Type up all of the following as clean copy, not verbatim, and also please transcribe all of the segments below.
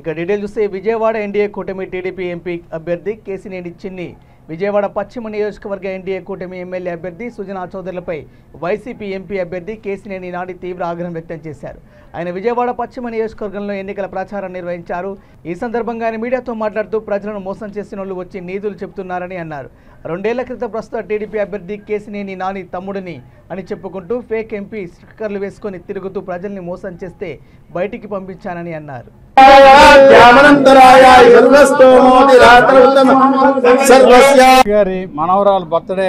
ఇక డీటెయిల్ చూస్తే విజయవాడ ఎన్డీఏ కూటమి టీడీపీ ఎంపీ అభ్యర్థి కేసినేని చిన్ని, విజయవాడ పశ్చిమ నియోజకవర్గ ఎన్డీఏ కూటమి ఎమ్మెల్యే అభ్యర్థి సుజనా చౌదరులపై వైసీపీ ఎంపీ అభ్యర్థి కేసినేని నాని తీవ్ర ఆగ్రహం వ్యక్తం చేశారు. ఆయన విజయవాడ పశ్చిమ నియోజకవర్గంలో ఎన్నికల ప్రచారం నిర్వహించారు. ఈ సందర్భంగా ఆయన మీడియాతో మాట్లాడుతూ ప్రజలను మోసం చేసిన వాళ్ళు వచ్చి నీతులు చెబుతున్నారని అన్నారు. 2 ఏళ్ల క్రితం ప్రస్తుత టీడీపీ అభ్యర్థి కేసినేని నాని తమ్ముడిని అని చెప్పుకుంటూ ఫేక్ ఎంపీ స్టిక్కర్లు వేసుకొని తిరుగుతూ ప్రజల్ని మోసం చేస్తే బయటికి పంపించానని అన్నారు. గారి మనవరాలు బర్త్డే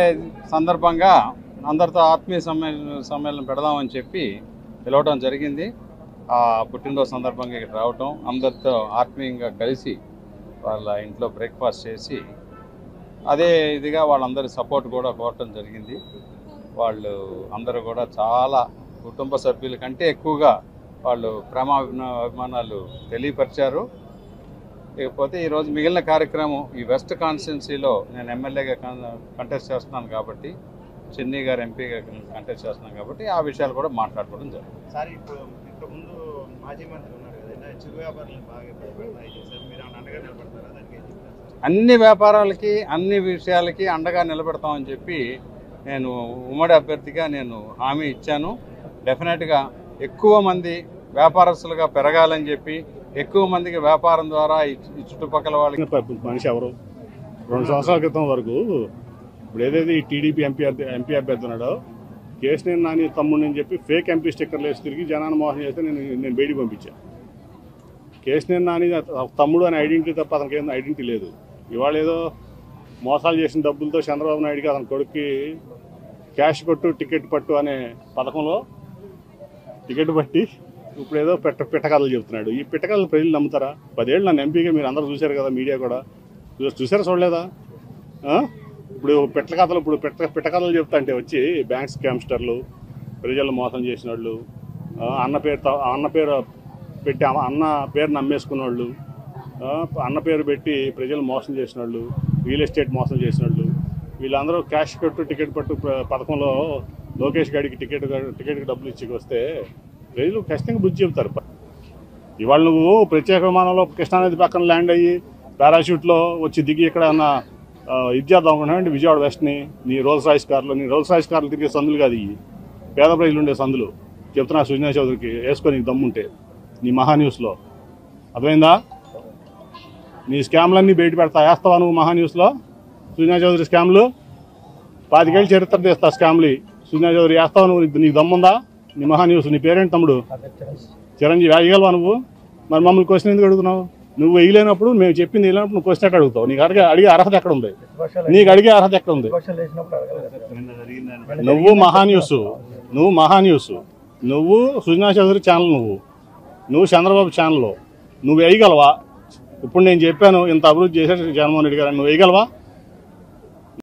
సందర్భంగా అందరితో ఆత్మీయ సమ్మేళనం పెడదామని చెప్పి పిలవడం జరిగింది. ఆ పుట్టినరోజు సందర్భంగా ఇక్కడ రావటం, అందరితో ఆత్మీయంగా కలిసి వాళ్ళ ఇంట్లో బ్రేక్ఫాస్ట్ చేసి అదే ఇదిగా వాళ్ళందరి సపోర్ట్ కూడా కోరటం జరిగింది. వాళ్ళు అందరూ కూడా చాలా కుటుంబ సభ్యుల కంటే ఎక్కువగా వాళ్ళు అభిమానాలు తెలియపరిచారు. లేకపోతే ఈరోజు మిగిలిన కార్యక్రమం ఈ వెస్ట్ కాన్స్టిట్యున్సీలో నేను ఎమ్మెల్యేగా కంటెస్ట్ చేస్తున్నాను కాబట్టి, చిన్ని గారు ఎంపీగా కంటెస్ట్ చేస్తున్నాను కాబట్టి ఆ విషయాలు కూడా మాట్లాడుకోవడం జరిగింది. సార్, ఇంతకుముందు మాజీ మంత్రి ఉన్నారు కదా, చిరు వ్యాపారాలను బాగా చేశారు, మీరు అండగా నిలబడతారా? దానికి అన్ని వ్యాపారాలకి అన్ని విషయాలకి అండగా నిలబెడతామని చెప్పి నేను ఉమ్మడి అభ్యర్థిగా నేను హామీ ఇచ్చాను. డెఫినెట్గా ఎక్కువ మంది వ్యాపారస్తులుగా పెరగాలని చెప్పి, ఎక్కువ మందికి వ్యాపారం ద్వారా ఈ చుట్టుపక్కల వాళ్ళకి మనిషి ఎవరు 2 సంవత్సరాల క్రితం వరకు ఇప్పుడు ఏదైతే ఈ టీడీపీ ఎంపీ అభ్యర్థి ఉన్నాడో కేసినేని నాని తమ్ముడిని అని చెప్పి ఫేక్ ఎంపీ స్టిక్కర్లు వేసి తిరిగి జనాన్ని మోసం చేస్తే నేను బయటికి పంపించాను. కేసినేని నాని తమ్ముడు అనే ఐడెంటిటీ తప్ప అతనికి ఏం ఐడెంటిటీ లేదు. ఇవాళ ఏదో మోసాలు చేసిన డబ్బులతో చంద్రబాబు నాయుడుకి అతని కొడుక్కి క్యాష్ కొట్టు టికెట్ పట్టు అనే పథకంలో టికెట్ పట్టి ఇప్పుడు ఏదో పిట్టకథలు చెబుతున్నాడు. ఈ పిట్టకథలు ప్రజలు నమ్ముతారా? 10 ఏళ్ళు నన్ను ఎంపీగా మీరు అందరూ చూశారు కదా, మీడియా కూడా చూసారా, చూడలేదా? ఇప్పుడు పిట్టకథలు చెప్తా అంటే వచ్చి బ్యాంక్ స్కామ్స్టర్లు, ప్రజలు మోసం చేసిన వాళ్ళు, అన్న పేరు పెట్టి అన్న పేరు నమ్మేసుకున్న వాళ్ళు, అన్న పేరు పెట్టి ప్రజలు మోసం చేసిన వాళ్ళు, రియల్ ఎస్టేట్ మోసం చేసిన వాళ్ళు, వీళ్ళందరూ క్యాష్ కట్టు టికెట్ పట్టు పథకంలో లోకేష్ గారికి టికెట్కి డబ్బులు ఇచ్చి వస్తే ప్రజలు ఖచ్చితంగా బుద్ధి చెబుతారు. ఇవాళ నువ్వు ప్రత్యేక విమానంలో కృష్ణానది పక్కన ల్యాండ్ అయ్యి పారాషూట్లో వచ్చి దిగి ఇక్కడ ఉన్న ఇది చేద్దాం అనుకుంటున్నామంటే విజయవాడ వెస్ట్ని నీ రోల్స్ రాయిస్ కార్లు తిరిగే సందులు కాదు, ఇవి పేద ప్రజలు ఉండే సందులు. చెప్తున్నా సుజనా చౌదరికి వేసుకొని దమ్ముంటే నీ మహాన్యూస్లో అర్థమైందా? నీ స్కామ్లన్నీ బయట పెడతా, వేస్తావా నువ్వు మహాన్యూస్లో? సుజనా చౌదరి స్కామ్లు 25 ఏళ్ళు చరిత్ర తీస్తా స్కామ్లు. సుజనా చౌదరి వేస్తావా నువ్వు? నీకు దమ్ముందా? నీ మహాన్యూస్, నీ పేరేంటి తమ్ముడు? చిరంజీవి. వేయగలవా నువ్వు? మరి మమ్మల్ని క్వశ్చన్ ఎందుకు అడుగుతున్నావు? నువ్వు వేయలేనప్పుడు, మేము చెప్పింది వేయలేనప్పుడు నువ్వు క్వశ్చన్ ఎక్కడ అడుగుతావు? నీకు అడిగే అర్హత ఎక్కడ ఉంది? నీకు అడిగే అర్హత ఎక్కడ ఉంది? నువ్వు మహాన్యూస్, నువ్వు సుజనా చౌదరి ఛానల్, నువ్వు చంద్రబాబు ఛానల్లో నువ్వు వేయగలవా? ఇప్పుడు నేను చెప్పాను ఇంత అభివృద్ధి చేశాడు జగన్మోహన్ రెడ్డి గారు, నువ్వు వేయగలవా?